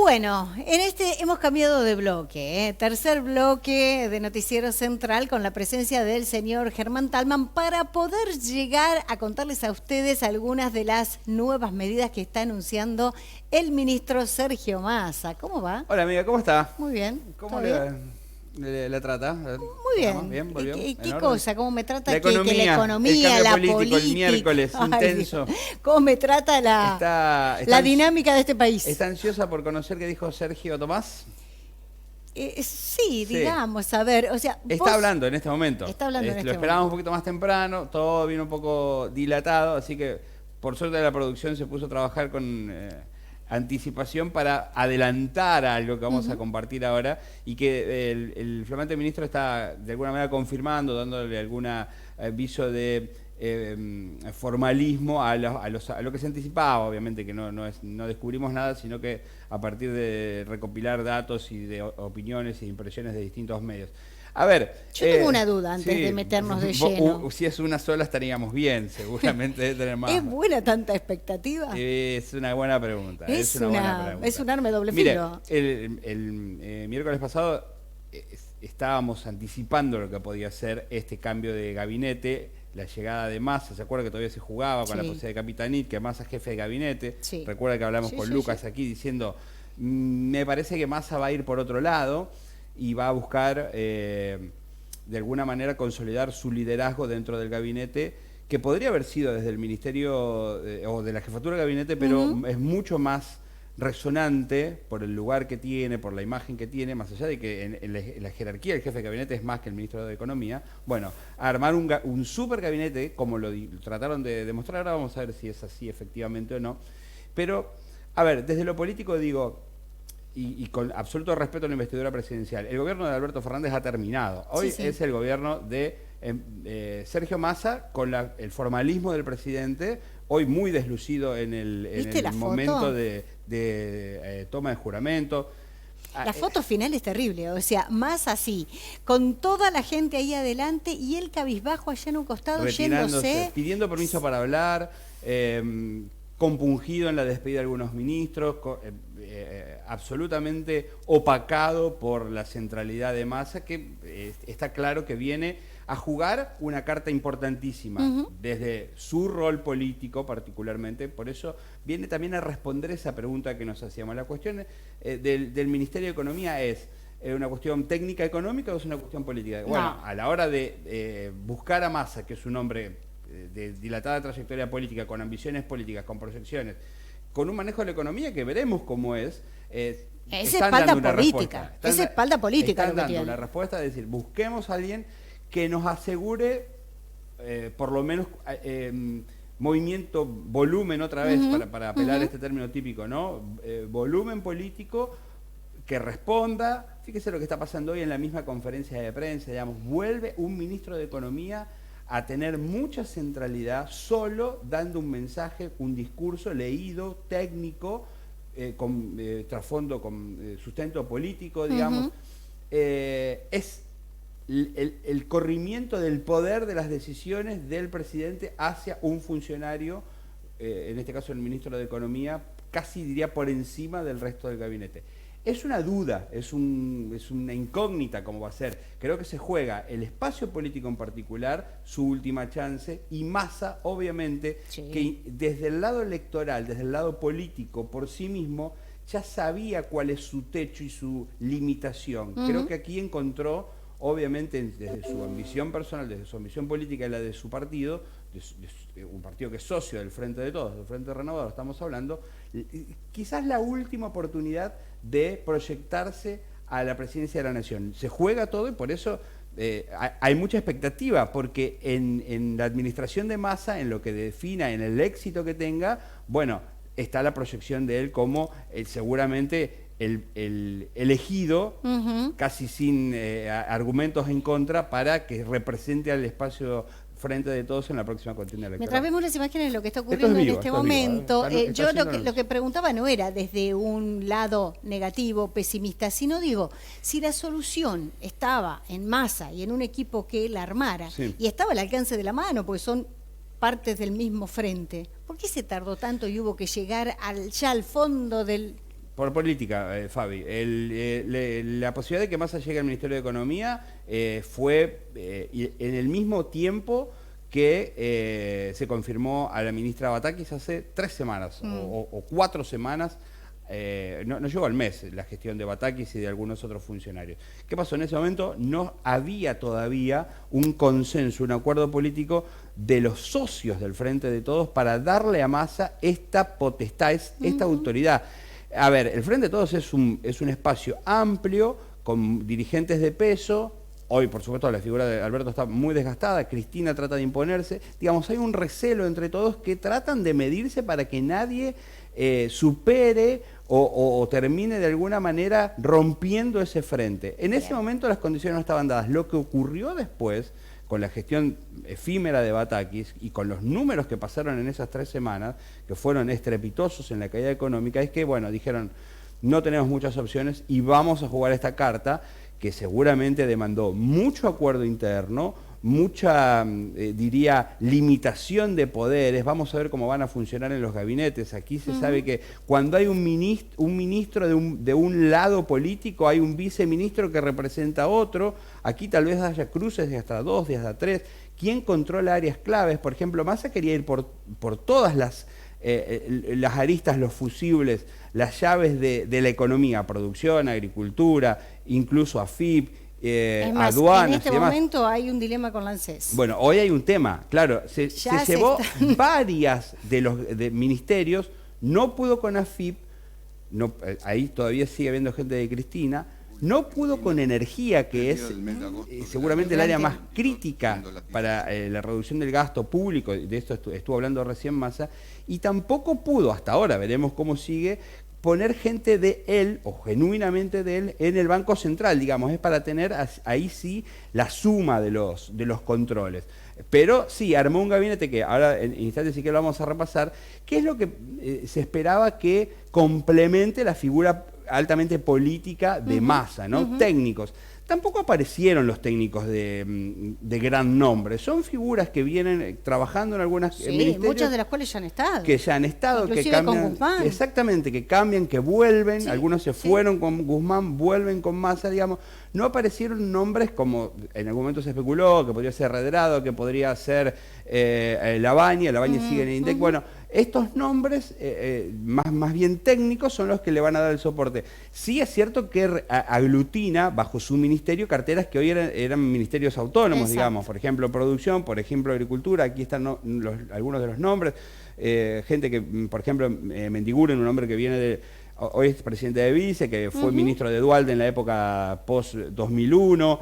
Bueno, en este hemos cambiado de bloque, ¿eh? Tercer bloque de Noticiero Central con la presencia del señor Germán Talman para poder llegar a contarles a ustedes algunas de las nuevas medidas que está anunciando el ministro Sergio Massa. ¿Cómo va? Hola amiga, ¿cómo está? Muy bien. ¿Cómo le trata? Muy bien. ¿Bien? ¿Volvió? ¿Y qué cosa? ¿Cómo me trata la economía, la político, política? el miércoles, intenso. ¿Cómo me trata la dinámica de este país? ¿Está ansiosa por conocer qué dijo Sergio Tomás? Sí, digamos, a ver, o sea... Está hablando en este momento. Está hablando en este momento. Lo esperábamos un poquito más temprano, todo vino un poco dilatado, así que por suerte la producción se puso a trabajar con... anticipación para adelantar algo que vamos a compartir ahora y que el flamante ministro está de alguna manera confirmando, dándole algún aviso de formalismo a lo que se anticipaba, obviamente que no descubrimos nada, sino que a partir de recopilar datos y de opiniones e impresiones de distintos medios. A ver, yo tengo una duda antes de meternos de lleno. Si es una sola estaríamos bien, seguramente debe tener más. ¿Es buena tanta expectativa? Es una buena pregunta. Es un arma de doble filo. El miércoles pasado estábamos anticipando lo que podía ser este cambio de gabinete, la llegada de Massa. ¿Se acuerda que todavía se jugaba con la posibilidad de Capitanit, que Massa es jefe de gabinete? Sí. Recuerda que hablamos con Lucas aquí diciendo, me parece que Massa va a ir por otro lado y va a buscar de alguna manera consolidar su liderazgo dentro del gabinete, que podría haber sido desde el ministerio o de la jefatura de gabinete, pero es mucho más resonante por el lugar que tiene, por la imagen que tiene, más allá de que en la jerarquía el jefe de gabinete es más que el ministro de Economía. Bueno, armar un super gabinete, como lo trataron de demostrar, ahora vamos a ver si es así efectivamente o no. Pero, a ver, desde lo político digo... Y con absoluto respeto a la investidura presidencial, el gobierno de Alberto Fernández ha terminado. Hoy es el gobierno de Sergio Massa con el formalismo del presidente, hoy muy deslucido en el momento de toma de juramento. La foto final es terrible, o sea, Massa así, con toda la gente ahí adelante y él cabizbajo allá en un costado yéndose. Pidiendo permiso para hablar, compungido en la despedida de algunos ministros, absolutamente opacado por la centralidad de Massa, que está claro que viene a jugar una carta importantísima desde su rol político particularmente. Por eso viene también a responder esa pregunta que nos hacíamos. La cuestión del Ministerio de Economía es una cuestión técnica económica o es una cuestión política. Bueno, a la hora de buscar a Massa, que es un hombre de dilatada trayectoria política, con ambiciones políticas, con proyecciones, con un manejo de la economía que veremos cómo es espalda política. Es espalda política. Están dando una respuesta de decir, busquemos a alguien que nos asegure por lo menos movimiento, volumen otra vez, para apelar a este término típico, ¿no? Volumen político que responda. Fíjese lo que está pasando hoy en la misma conferencia de prensa, digamos, vuelve un ministro de Economía a tener mucha centralidad, solo dando un mensaje, un discurso leído, técnico, con trasfondo, con sustento político, digamos. Es el corrimiento del poder de las decisiones del presidente hacia un funcionario, en este caso el ministro de Economía, casi diría por encima del resto del gabinete. Es una duda, es una incógnita cómo va a ser. Creo que se juega el espacio político en particular, su última chance, y Massa, obviamente, que desde el lado electoral, desde el lado político por sí mismo, ya sabía cuál es su techo y su limitación. Creo que aquí encontró, obviamente, desde su ambición personal, desde su ambición política y la de su partido, un partido que es socio del Frente de Todos, del Frente Renovador, estamos hablando, quizás la última oportunidad de proyectarse a la presidencia de la Nación. Se juega todo y por eso hay mucha expectativa, porque en la administración de Massa, en lo que defina, en el éxito que tenga, bueno, está la proyección de él como seguramente el elegido, casi sin argumentos en contra, para que represente al espacio Frente de Todos en la próxima contienda electoral. Mientras vemos las imágenes de lo que está ocurriendo en este momento, yo lo que preguntaba no era desde un lado negativo, pesimista, sino digo, si la solución estaba en Massa y en un equipo que la armara, y estaba al alcance de la mano, porque son partes del mismo frente, ¿por qué se tardó tanto y hubo que llegar ya al fondo del por política, Fabi. La posibilidad de que Massa llegue al Ministerio de Economía fue en el mismo tiempo que se confirmó a la ministra Batakis hace 3 semanas o 4 semanas. No llegó al mes la gestión de Batakis y de algunos otros funcionarios. ¿Qué pasó? En ese momento no había todavía un consenso, un acuerdo político de los socios del Frente de Todos para darle a Massa esta potestad, esta autoridad. A ver, el Frente de Todos es un espacio amplio, con dirigentes de peso. Hoy, por supuesto, la figura de Alberto está muy desgastada, Cristina trata de imponerse. Digamos, hay un recelo entre todos que tratan de medirse para que nadie supere o termine de alguna manera rompiendo ese frente. En ese momento las condiciones no estaban dadas. Lo que ocurrió después, con la gestión efímera de Batakis y con los números que pasaron en esas 3 semanas, que fueron estrepitosos en la caída económica, es que, bueno, dijeron, no tenemos muchas opciones y vamos a jugar esta carta que seguramente demandó mucho acuerdo interno, mucha, diría, limitación de poderes. Vamos a ver cómo van a funcionar en los gabinetes. Aquí se sabe que cuando hay un ministro de un lado político, hay un viceministro que representa a otro. Aquí tal vez haya cruces de hasta 2, de hasta 3. ¿Quién controla áreas claves? Por ejemplo, Massa quería ir por todas las aristas, los fusibles, las llaves de la economía, producción, agricultura, incluso AFIP, es más, aduanas. en este momento hay un dilema con la ANSES. Bueno, hoy hay un tema, claro, se llevó varias de los ministerios, no pudo con AFIP, no, ahí todavía sigue habiendo gente de Cristina, no pudo con energía, que es seguramente el área más crítica para la reducción del gasto público, de esto estuvo hablando recién Massa, y tampoco pudo, hasta ahora, veremos cómo sigue, poner gente de él, o genuinamente de él, en el Banco Central, digamos, es para tener ahí sí la suma de los controles. Pero sí, armó un gabinete que ahora en instantes sí que lo vamos a repasar, que es lo que se esperaba que complemente la figura altamente política de Massa, ¿no? Técnicos. Tampoco aparecieron los técnicos de gran nombre. Son figuras que vienen trabajando en algunas ministerios. Muchas de las cuales ya han estado. Que ya han estado, inclusive que cambian. con Guzmán. Exactamente, que cambian, que vuelven. Sí, algunos se fueron con Guzmán, vuelven con Massa, digamos. No aparecieron nombres como en algún momento se especuló, que podría ser Redrado, que podría ser Labaña sigue en el INDEC. Bueno, estos nombres más bien técnicos son los que le van a dar el soporte. Sí es cierto que aglutina bajo su ministerio carteras que hoy eran ministerios autónomos, digamos, por ejemplo producción, por ejemplo agricultura, aquí están algunos de los nombres, gente que, por ejemplo, Mendiguren, un hombre que viene hoy es presidente de Vice, que fue ministro de Duhalde en la época post-2001.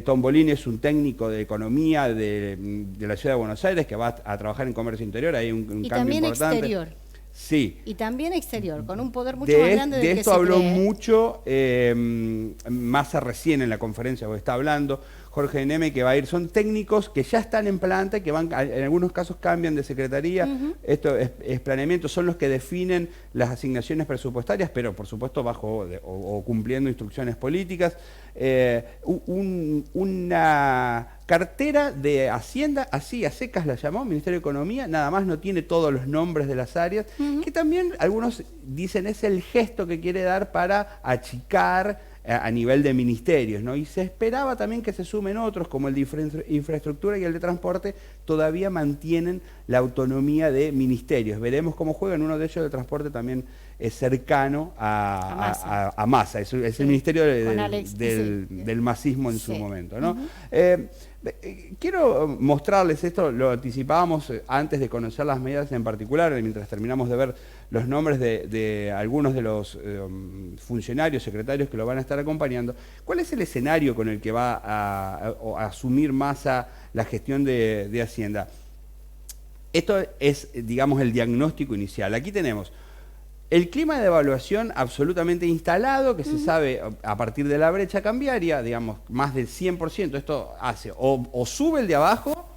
Tombolini es un técnico de economía de la ciudad de Buenos Aires que va a trabajar en comercio interior, hay un cambio también importante. Exterior. Sí. Y también exterior, con un poder mucho más grande del que se cree. De esto habló mucho Massa recién en la conferencia que está hablando, Jorge Neme, que va a ir, son técnicos que ya están en planta, que van, en algunos casos cambian de secretaría, esto es planeamiento, son los que definen las asignaciones presupuestarias, pero por supuesto bajo o cumpliendo instrucciones políticas. Una cartera de Hacienda, así a secas la llamó, Ministerio de Economía, nada más, no tiene todos los nombres de las áreas, que también algunos dicen es el gesto que quiere dar para achicar a nivel de ministerios, ¿no? Y se esperaba también que se sumen otros, como el de infraestructura y el de transporte, todavía mantienen la autonomía de ministerios. Veremos cómo juegan. Uno de ellos, de transporte, también es cercano a Massa. Es el ministerio del masismo en su momento, ¿no? Quiero mostrarles esto, lo anticipábamos antes de conocer las medidas en particular, mientras terminamos de ver los nombres de algunos de los funcionarios, secretarios que lo van a estar acompañando. ¿Cuál es el escenario con el que va a asumir Massa la gestión de Hacienda? Esto es, digamos, el diagnóstico inicial. Aquí tenemos el clima de devaluación absolutamente instalado, que se sabe a partir de la brecha cambiaria, digamos, más del 100%. Esto hace o sube el de abajo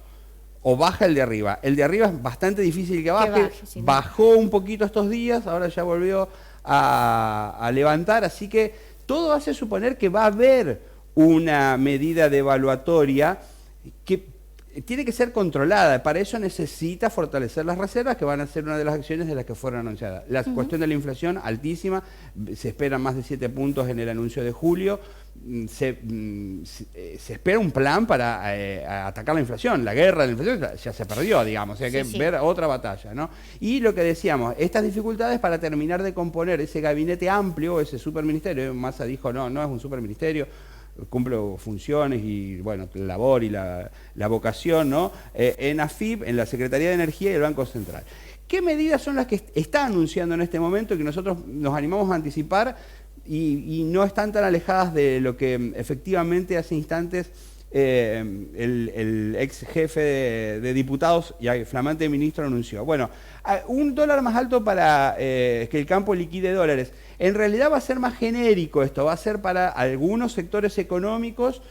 o baja el de arriba. El de arriba es bastante difícil que baje. Sí, bajó un poquito estos días, ahora ya volvió a levantar, así que todo hace suponer que va a haber una medida devaluatoria que tiene que ser controlada. Para eso necesita fortalecer las reservas, que van a ser una de las acciones de las que fueron anunciadas. La cuestión de la inflación altísima, se esperan más de 7 puntos en el anuncio de julio. Se espera un plan para atacar la inflación. La guerra de la inflación ya se perdió, digamos, hay que ver otra batalla, ¿no? Y lo que decíamos, estas dificultades para terminar de componer ese gabinete amplio, ese superministerio. Massa dijo, no es un superministerio, cumple funciones y, bueno, la labor y la vocación, ¿no? En AFIP, en la Secretaría de Energía y el Banco Central. ¿Qué medidas son las que está anunciando en este momento y que nosotros nos animamos a anticipar y no están tan alejadas de lo que efectivamente hace instantes el ex jefe de diputados y flamante ministro anunció? Bueno, un dólar más alto para que el campo liquide dólares. En realidad va a ser más genérico esto, va a ser para algunos sectores económicos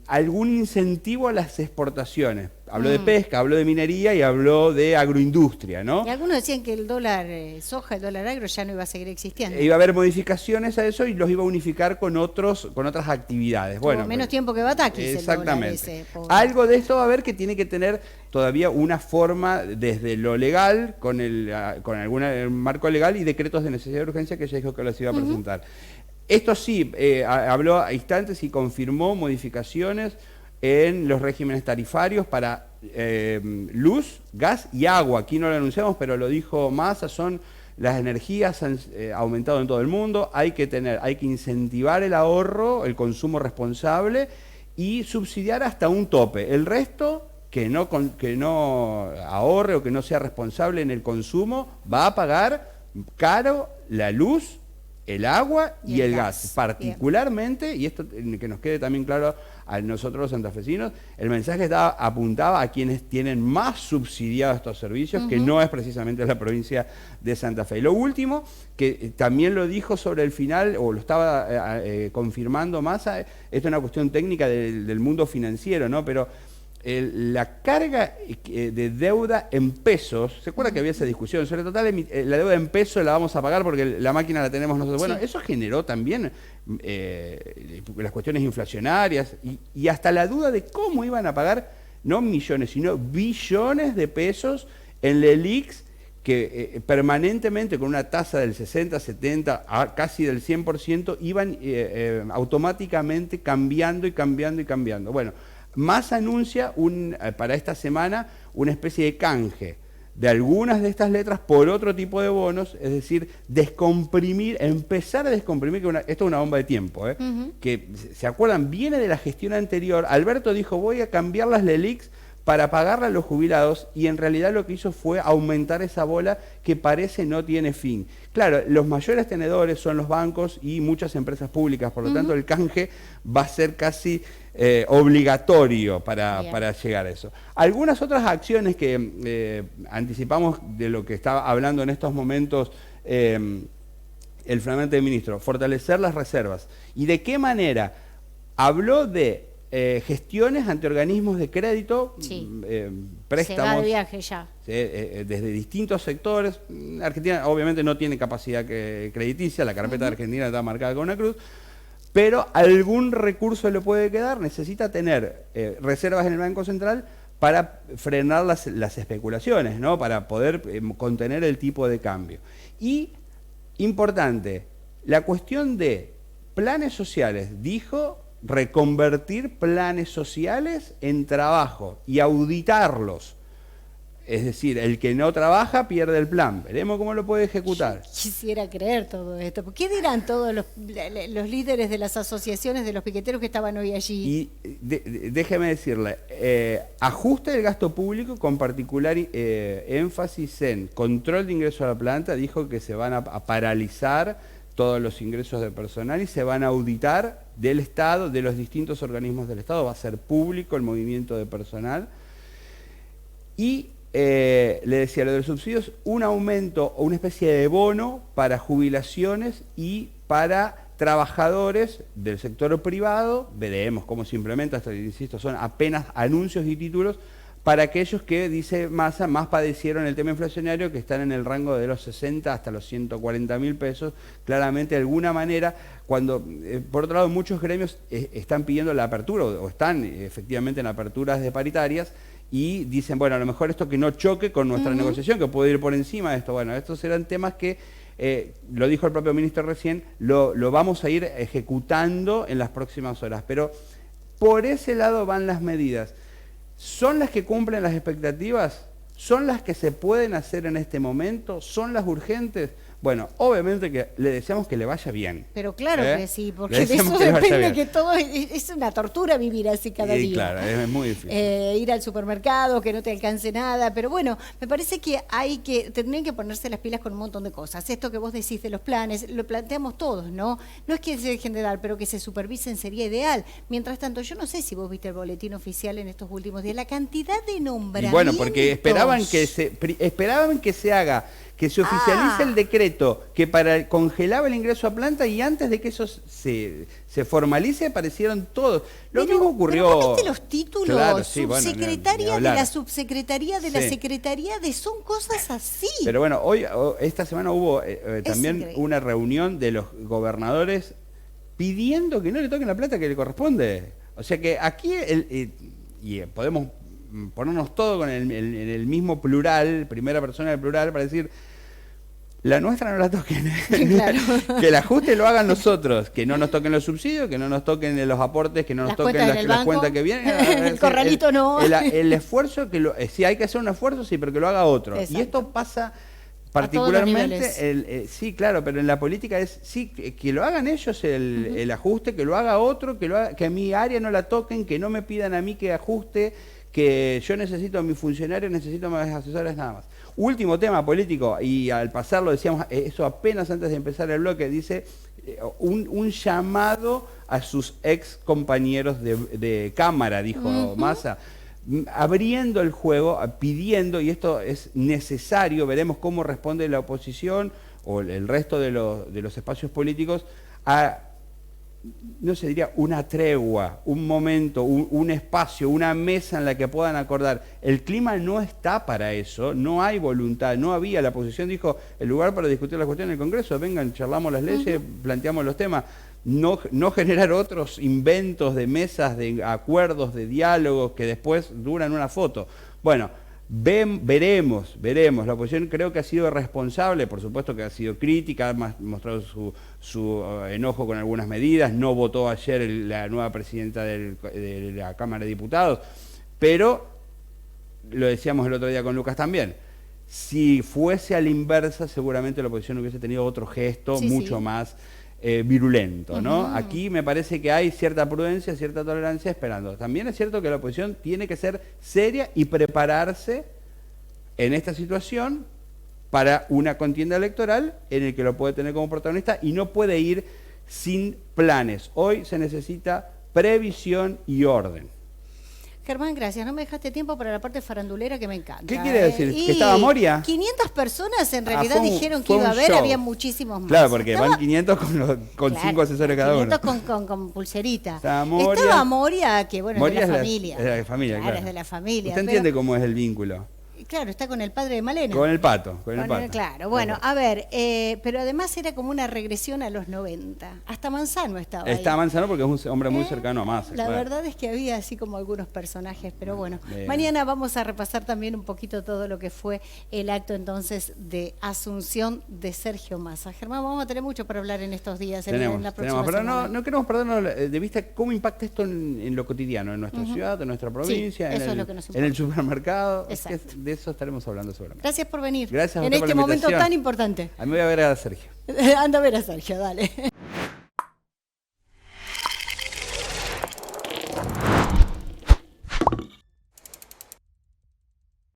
algún incentivo a las exportaciones. Habló de pesca, habló de minería y habló de agroindustria, ¿no? Y algunos decían que el dólar soja, el dólar agro ya no iba a seguir existiendo. Iba a haber modificaciones a eso y los iba a unificar con otras actividades. Tuvo menos tiempo que Batakis. Exactamente. Algo de esto va a haber que tiene que tener todavía una forma desde lo legal, con algún marco legal y decretos de necesidad de urgencia que ya dijo que los iba a presentar. Esto sí, habló a instantes y confirmó modificaciones en los regímenes tarifarios para luz, gas y agua. Aquí no lo anunciamos, pero lo dijo Massa, las energías han aumentado en todo el mundo, hay que incentivar el ahorro, el consumo responsable y subsidiar hasta un tope. El resto, que no ahorre o que no sea responsable en el consumo, va a pagar caro la luz, el agua y el gas. Particularmente, bien. Y esto que nos quede también claro a nosotros los santafesinos, el mensaje apuntaba a quienes tienen más subsidiados estos servicios, que no es precisamente la provincia de Santa Fe. Y lo último, que también lo dijo sobre el final, o lo estaba confirmando Massa, esto es una cuestión técnica del mundo financiero, ¿no? Pero la carga de deuda en pesos, ¿se acuerda que había esa discusión? Sobre total, la deuda en pesos la vamos a pagar porque la máquina la tenemos nosotros. Bueno, eso generó también las cuestiones inflacionarias y hasta la duda de cómo iban a pagar, no millones, sino billones de pesos en la ELIX, que permanentemente con una tasa del 60, 70, casi del 100%, iban automáticamente cambiando y cambiando y cambiando. Bueno, Massa anuncia para esta semana una especie de canje de algunas de estas letras por otro tipo de bonos, es decir, empezar a descomprimir, que esto es una bomba de tiempo, que, ¿se acuerdan? Viene de la gestión anterior. Alberto dijo, voy a cambiar las LELIQs para pagarle a los jubilados, y en realidad lo que hizo fue aumentar esa bola que parece no tiene fin. Claro, los mayores tenedores son los bancos y muchas empresas públicas, por lo tanto el canje va a ser casi obligatorio para llegar a eso. Algunas otras acciones que anticipamos de lo que está hablando en estos momentos el flamante ministro, fortalecer las reservas. ¿Y de qué manera? Habló de gestiones ante organismos de crédito, préstamos. Se va de viaje ya. Desde distintos sectores. Argentina obviamente no tiene capacidad crediticia, la carpeta de Argentina está marcada con una cruz, pero algún recurso le puede quedar. Necesita tener reservas en el Banco Central para frenar las especulaciones, ¿no? Para poder contener el tipo de cambio. Y, importante, la cuestión de planes sociales, dijo, reconvertir planes sociales en trabajo y auditarlos. Es decir, el que no trabaja pierde el plan. Veremos cómo lo puede ejecutar. Yo quisiera creer todo esto. ¿Qué dirán todos los líderes de las asociaciones de los piqueteros que estaban hoy allí? Y déjeme decirle, ajuste del gasto público con particular énfasis en control de ingresos a la planta. Dijo que se van a paralizar todos los ingresos de personal y se van a auditar del Estado, de los distintos organismos del Estado. Va a ser público el movimiento de personal. Y le decía, lo de los subsidios, un aumento o una especie de bono para jubilaciones y para trabajadores del sector privado. Veremos cómo se implementa, hasta insisto, son apenas anuncios y títulos para aquellos que, dice Massa, más padecieron el tema inflacionario, que están en el rango de los 60 hasta los 140.000 pesos. Claramente, de alguna manera, cuando, por otro lado, muchos gremios están pidiendo la apertura, o están efectivamente en aperturas de paritarias, y dicen, bueno, a lo mejor esto que no choque con nuestra negociación, que puede ir por encima de esto. Bueno, estos eran temas que, lo dijo el propio ministro recién, lo vamos a ir ejecutando en las próximas horas. Pero por ese lado van las medidas. ¿Son las que cumplen las expectativas? ¿Son las que se pueden hacer en este momento? ¿Son las urgentes? Bueno, obviamente que le deseamos que le vaya bien. Pero claro que sí, porque de eso depende que todo es una tortura vivir así cada día. Claro, es muy difícil. Ir al supermercado, que no te alcance nada, pero bueno, me parece que tendrían que ponerse las pilas con un montón de cosas. Esto que vos decís de los planes, lo planteamos todos, ¿no? No es que se dejen de dar, pero que se supervisen sería ideal. Mientras tanto, yo no sé si vos viste el boletín oficial en estos últimos días, la cantidad de nombramientos. Y bueno, porque esperaban que se haga, que se oficialice el decreto que congelaba el ingreso a planta, y antes de que eso se formalice aparecieron todos. Lo mismo ocurrió... ¿Pero viste los títulos? Claro, sí, subsecretaría de la subsecretaría de la secretaría de... Son cosas así. Pero bueno, esta semana hubo también una reunión de los gobernadores pidiendo que no le toquen la plata que le corresponde. O sea que aquí podemos ponernos todo con el mismo plural, primera persona del plural, para decir, la nuestra no la toquen. Claro. Que el ajuste lo hagan los otros, que no nos toquen los subsidios, que no nos toquen los aportes, que no nos toquen las cuentas que vienen. El corralito no. El esfuerzo, si hay que hacer un esfuerzo, sí, pero que lo haga otro. Exacto. Y esto pasa particularmente, sí, claro, pero en la política es, sí, que lo hagan ellos el ajuste, que lo haga otro, que a mi área no la toquen, que no me pidan a mí que ajuste, que yo necesito a mis funcionarios, necesito a mis asesores, nada más. Último tema político, y al pasarlo decíamos, eso apenas antes de empezar el bloque, dice un llamado a sus ex compañeros de Cámara, dijo Massa, abriendo el juego, pidiendo, y esto es necesario, veremos cómo responde la oposición o el resto de los espacios políticos, a, no se diría una tregua, un momento, un espacio, una mesa en la que puedan acordar. El clima no está para eso, no hay voluntad, no había. La oposición dijo, el lugar para discutir la cuestión en el Congreso, vengan, charlamos las leyes, planteamos los temas. No generar otros inventos de mesas, de acuerdos, de diálogos que después duran una foto. Bueno, veremos. La oposición creo que ha sido responsable, por supuesto que ha sido crítica, ha mostrado su enojo con algunas medidas, no votó ayer la nueva presidenta de la Cámara de Diputados, pero lo decíamos el otro día con Lucas también, si fuese a la inversa seguramente la oposición hubiese tenido otro gesto mucho más virulento, ¿no? Aquí me parece que hay cierta prudencia, cierta tolerancia esperando. También es cierto que la oposición tiene que ser seria y prepararse en esta situación para una contienda electoral en el que lo puede tener como protagonista y no puede ir sin planes. Hoy se necesita previsión y orden. Germán, gracias. No me dejaste tiempo para la parte farandulera que me encanta. ¿Qué quiere decir? ¿Que estaba Moria? 500 personas en realidad dijeron que iba a haber, había muchísimos más. Claro, porque van 500 con 5 asesores cada uno. 500 con pulserita. Estaba Moria, que bueno, Moria es de la familia. Es de la familia, claro. Es de la familia. ¿Usted entiende cómo es el vínculo? Claro, está con el padre de Malena. Con el pato, con el pato. Claro, bueno, a ver, pero además era como una regresión a los 90. Hasta Manzano estaba ahí. Está Manzano porque es un hombre muy cercano a Massa. La verdad es que había así como algunos personajes, pero bueno. Mañana vamos a repasar también un poquito todo lo que fue el acto entonces de asunción de Sergio Massa. Germán, vamos a tener mucho para hablar en estos días, en la próxima pero semana. no queremos perdernos de vista cómo impacta esto en lo cotidiano, en nuestra ciudad, en nuestra provincia, en el supermercado. Exacto. De eso estaremos hablando seguramente. Gracias por venir. Gracias a en usted por este la momento invitación. tan importante. A mí me voy a ver a Sergio. Anda a ver a Sergio, dale.